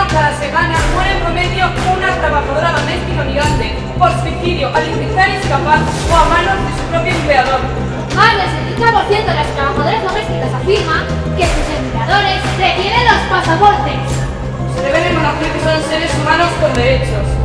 Cada semana muere en promedio una trabajadora doméstica migrante por suicidio al intentar escapar o a manos de su propio empleador. Más del 70% de las trabajadoras domésticas afirman que sus empleadores retienen los pasaportes. Se debe reconocer que son seres humanos con derechos.